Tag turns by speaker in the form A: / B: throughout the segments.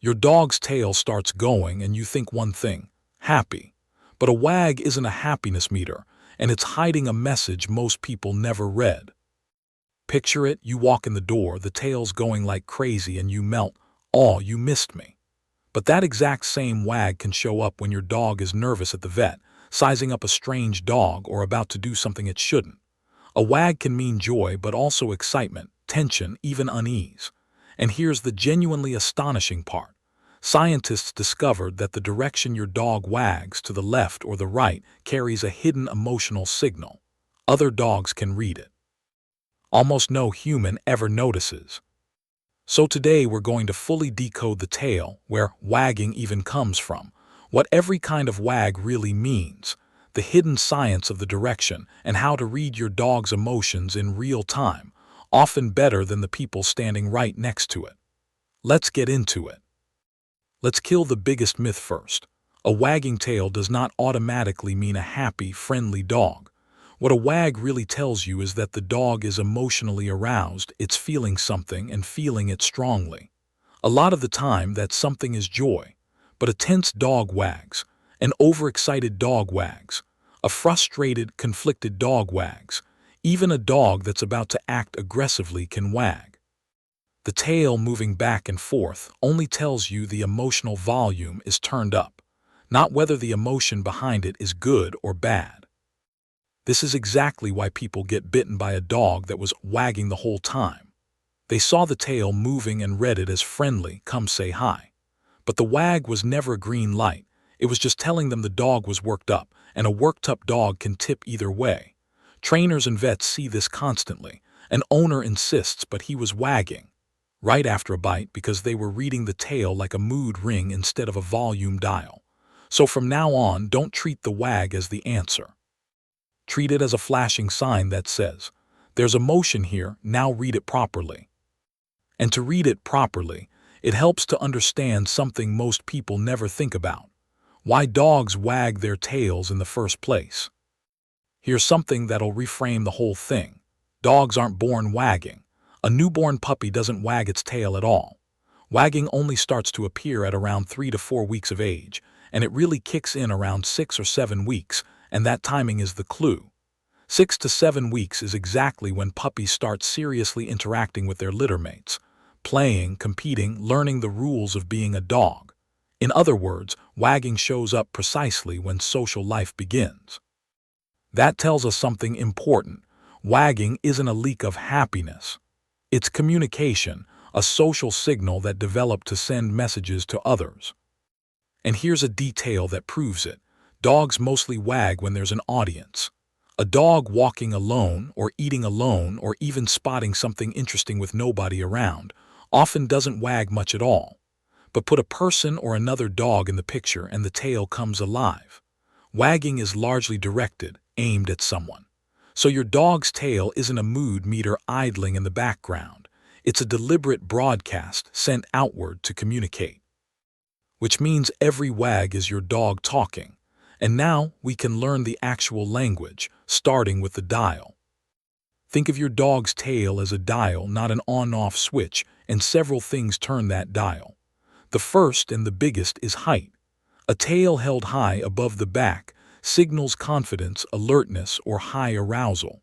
A: Your dog's tail starts going and you think one thing, happy. But a wag isn't a happiness meter, and it's hiding a message most people never read. Picture it, you walk in the door, the tail's going like crazy and you melt, "Oh, you missed me." But that exact same wag can show up when your dog is nervous at the vet, sizing up a strange dog, or about to do something it shouldn't. A wag can mean joy, but also excitement, tension, even unease. And here's the genuinely astonishing part. Scientists discovered that the direction your dog wags, to the left or the right, carries a hidden emotional signal. Other dogs can read it. Almost no human ever notices. So today we're going to fully decode the tail, where wagging even comes from, what every kind of wag really means, the hidden science of the direction, and how to read your dog's emotions in real time, often better than the people standing right next to it. Let's get into it. Let's kill the biggest myth first. A wagging tail does not automatically mean a happy, friendly dog. What a wag really tells you is that the dog is emotionally aroused, it's feeling something and feeling it strongly. A lot of the time that something is joy, but a tense dog wags, an overexcited dog wags, a frustrated, conflicted dog wags, even a dog that's about to act aggressively can wag. The tail moving back and forth only tells you the emotional volume is turned up, not whether the emotion behind it is good or bad. This is exactly why people get bitten by a dog that was wagging the whole time. They saw the tail moving and read it as friendly, come say hi. But the wag was never a green light, it was just telling them the dog was worked up, and a worked-up dog can tip either way. Trainers and vets see this constantly. An owner insists, but he was wagging right after a bite because they were reading the tail like a mood ring instead of a volume dial. So from now on, don't treat the wag as the answer. Treat it as a flashing sign that says, "There's emotion here, now read it properly." And to read it properly, it helps to understand something most people never think about: why dogs wag their tails in the first place. Here's something that'll reframe the whole thing. Dogs aren't born wagging. A newborn puppy doesn't wag its tail at all. Wagging only starts to appear at around 3 to 4 weeks of age, and it really kicks in around 6 or 7 weeks, and that timing is the clue. 6 to 7 weeks is exactly when puppies start seriously interacting with their littermates, playing, competing, learning the rules of being a dog. In other words, wagging shows up precisely when social life begins. That tells us something important. Wagging isn't a leak of happiness. It's communication, a social signal that developed to send messages to others. And here's a detail that proves it. Dogs mostly wag when there's an audience. A dog walking alone, or eating alone, or even spotting something interesting with nobody around, often doesn't wag much at all. But put a person or another dog in the picture and the tail comes alive. Wagging is largely directed, aimed at someone. So your dog's tail isn't a mood meter idling in the background. It's a deliberate broadcast sent outward to communicate. Which means every wag is your dog talking. And now we can learn the actual language, starting with the dial. Think of your dog's tail as a dial, not an on-off switch, and several things turn that dial. The first and the biggest is height. A tail held high above the back signals confidence, alertness, or high arousal.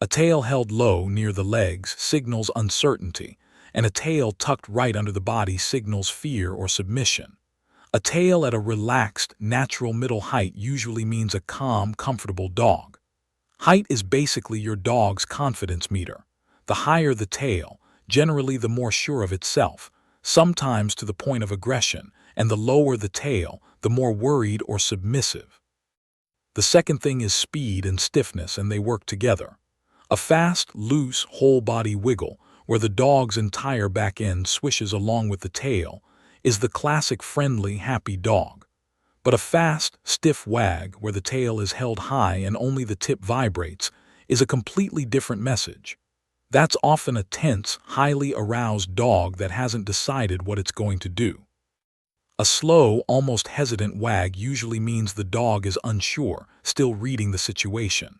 A: A tail held low near the legs signals uncertainty, and a tail tucked right under the body signals fear or submission. A tail at a relaxed, natural middle height usually means a calm, comfortable dog. Height is basically your dog's confidence meter. The higher the tail, generally the more sure of itself, sometimes to the point of aggression, and the lower the tail, the more worried or submissive. The second thing is speed and stiffness, and they work together. A fast, loose, whole-body wiggle, where the dog's entire back end swishes along with the tail, is the classic friendly, happy dog. But a fast, stiff wag, where the tail is held high and only the tip vibrates, is a completely different message. That's often a tense, highly aroused dog that hasn't decided what it's going to do. A slow, almost hesitant wag usually means the dog is unsure, still reading the situation.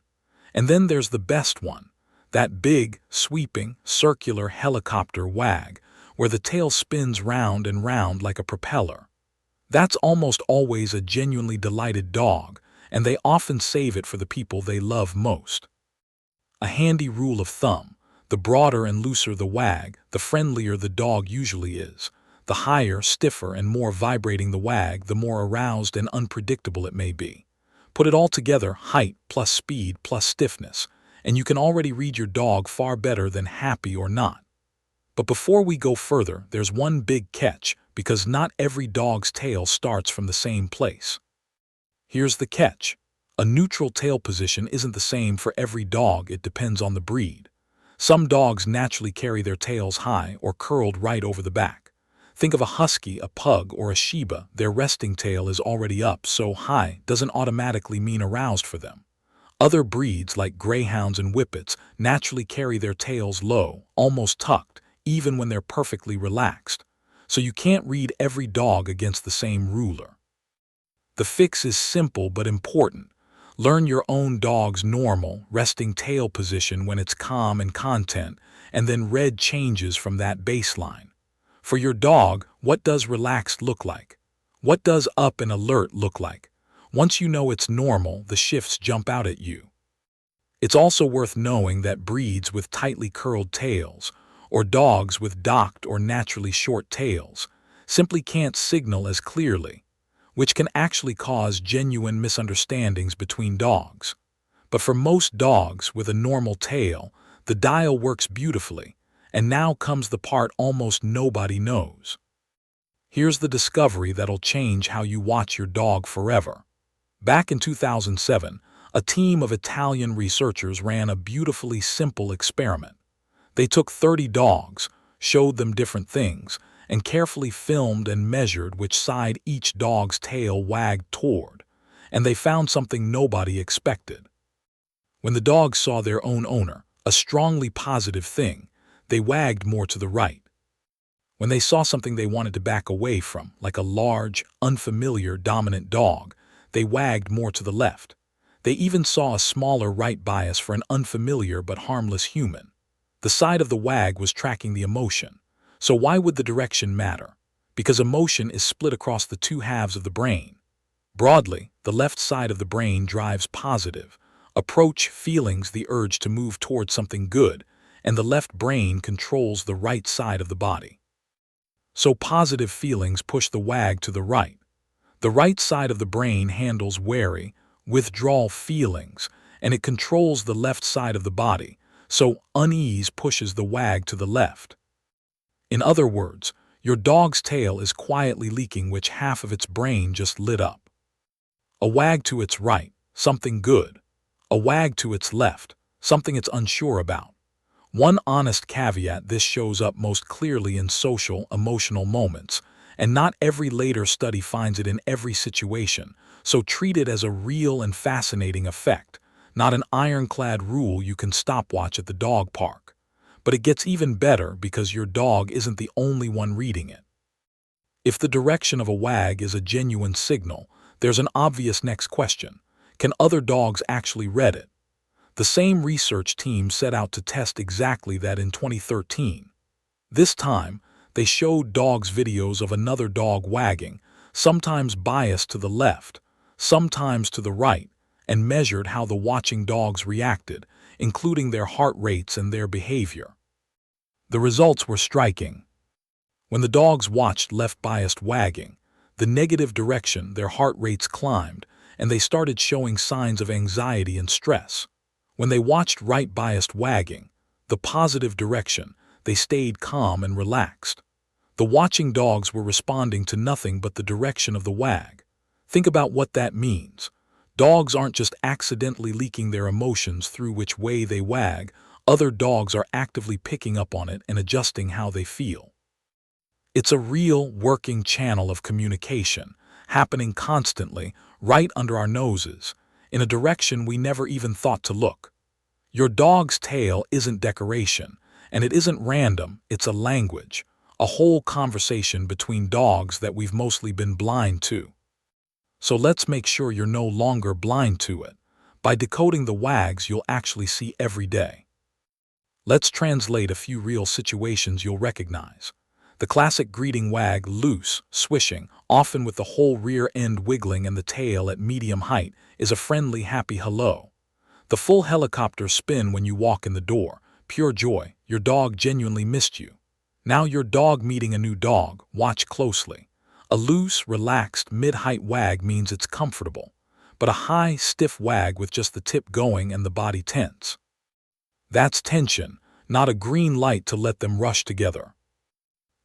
A: And then there's the best one, that big, sweeping, circular helicopter wag, where the tail spins round and round like a propeller. That's almost always a genuinely delighted dog, and they often save it for the people they love most. A handy rule of thumb: the broader and looser the wag, the friendlier the dog usually is. The higher, stiffer, and more vibrating the wag, the more aroused and unpredictable it may be. Put it all together, height plus speed plus stiffness, and you can already read your dog far better than happy or not. But before we go further, there's one big catch, because not every dog's tail starts from the same place. Here's the catch. A neutral tail position isn't the same for every dog. It depends on the breed. Some dogs naturally carry their tails high or curled right over the back. Think of a Husky, a Pug, or a Shiba. Their resting tail is already up, so high doesn't automatically mean aroused for them. Other breeds, like Greyhounds and Whippets, naturally carry their tails low, almost tucked, even when they're perfectly relaxed. So you can't read every dog against the same ruler. The fix is simple but important. Learn your own dog's normal, resting tail position when it's calm and content, and then read changes from that baseline. For your dog, what does relaxed look like? What does up and alert look like? Once you know it's normal, the shifts jump out at you. It's also worth knowing that breeds with tightly curled tails, or dogs with docked or naturally short tails, simply can't signal as clearly, which can actually cause genuine misunderstandings between dogs. But for most dogs with a normal tail, the dial works beautifully, and now comes the part almost nobody knows. Here's the discovery that'll change how you watch your dog forever. Back in 2007, a team of Italian researchers ran a beautifully simple experiment. They took 30 dogs, showed them different things, and carefully filmed and measured which side each dog's tail wagged toward, and they found something nobody expected. When the dogs saw their own owner, a strongly positive thing, they wagged more to the right. When they saw something they wanted to back away from, like a large, unfamiliar, dominant dog, they wagged more to the left. They even saw a smaller right bias for an unfamiliar but harmless human. The side of the wag was tracking the emotion. So why would the direction matter? Because emotion is split across the two halves of the brain. Broadly, the left side of the brain drives positive approach, feelings, the urge to move towards something good, and the left brain controls the right side of the body. So positive feelings push the wag to the right. The right side of the brain handles wary, withdrawal feelings, and it controls the left side of the body, so unease pushes the wag to the left. In other words, your dog's tail is quietly leaking which half of its brain just lit up. A wag to its right, something good. A wag to its left, something it's unsure about. One honest caveat: this shows up most clearly in social, emotional moments, and not every later study finds it in every situation, so treat it as a real and fascinating effect, not an ironclad rule you can stopwatch at the dog park. But it gets even better because your dog isn't the only one reading it. If the direction of a wag is a genuine signal, there's an obvious next question. Can other dogs actually read it? The same research team set out to test exactly that in 2013. This time, they showed dogs videos of another dog wagging, sometimes biased to the left, sometimes to the right, and measured how the watching dogs reacted, including their heart rates and their behavior. The results were striking. When the dogs watched left-biased wagging, the negative direction, their heart rates climbed, and they started showing signs of anxiety and stress. When they watched right-biased wagging, the positive direction, they stayed calm and relaxed. The watching dogs were responding to nothing but the direction of the wag. Think about what that means. Dogs aren't just accidentally leaking their emotions through which way they wag. Other dogs are actively picking up on it and adjusting how they feel. It's a real, working channel of communication, happening constantly, right under our noses, in a direction we never even thought to look. Your dog's tail isn't decoration, and it isn't random. It's a language, a whole conversation between dogs that we've mostly been blind to. So let's make sure you're no longer blind to it. By decoding the wags you'll actually see every day. Let's translate a few real situations you'll recognize. The classic greeting wag, loose, swishing, often with the whole rear end wiggling and the tail at medium height, is a friendly, happy hello. The full helicopter spin when you walk in the door, pure joy, your dog genuinely missed you. Now your dog meeting a new dog, watch closely. A loose, relaxed, mid-height wag means it's comfortable, but a high, stiff wag with just the tip going and the body tense. That's tension, not a green light to let them rush together.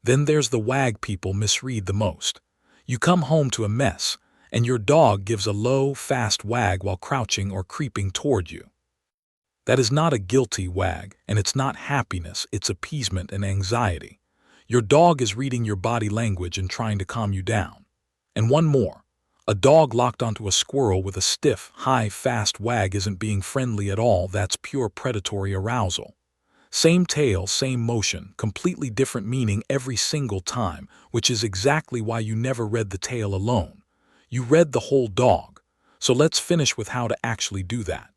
A: Then there's the wag people misread the most. You come home to a mess, and your dog gives a low, fast wag while crouching or creeping toward you. That is not a guilty wag, and it's not happiness, it's appeasement and anxiety. Your dog is reading your body language and trying to calm you down. And one more. A dog locked onto a squirrel with a stiff, high, fast wag isn't being friendly at all, that's pure predatory arousal. Same tail, same motion, completely different meaning every single time, which is exactly why you never read the tail alone. You read the whole dog. So let's finish with how to actually do that.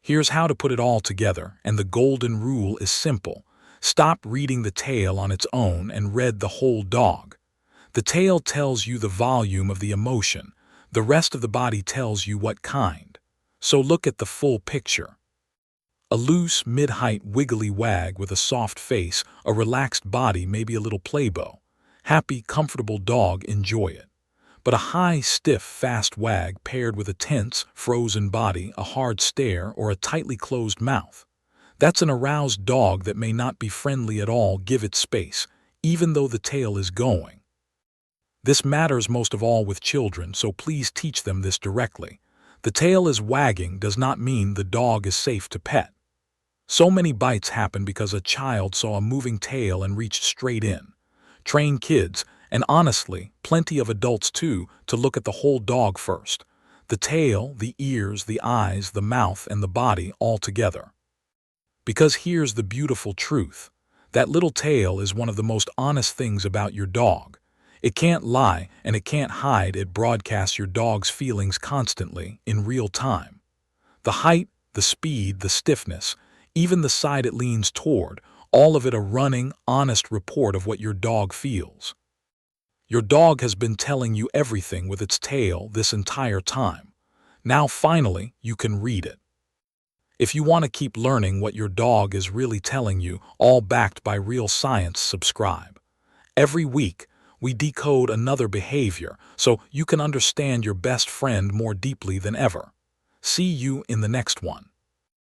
A: Here's how to put it all together, and the golden rule is simple. Stop reading the tail on its own and read the whole dog. The tail tells you the volume of the emotion. The rest of the body tells you what kind. So look at the full picture. A loose, mid-height, wiggly wag with a soft face, a relaxed body, maybe a little playbow. Happy, comfortable dog, enjoy it. But a high, stiff, fast wag paired with a tense, frozen body, a hard stare, or a tightly closed mouth. That's an aroused dog that may not be friendly at all. Give it space, even though the tail is going. This matters most of all with children, so please teach them this directly. The tail is wagging does not mean the dog is safe to pet. So many bites happen because a child saw a moving tail and reached straight in. Train kids, and honestly, plenty of adults too, to look at the whole dog first. The tail, the ears, the eyes, the mouth, and the body all together. Because here's the beautiful truth. That little tail is one of the most honest things about your dog. It can't lie and it can't hide. It broadcasts your dog's feelings constantly, in real time. The height, the speed, the stiffness, even the side it leans toward, all of it a running, honest report of what your dog feels. Your dog has been telling you everything with its tail this entire time. Now finally, you can read it. If you want to keep learning what your dog is really telling you, all backed by real science, subscribe. Every week, we decode another behavior so you can understand your best friend more deeply than ever. See you in the next one.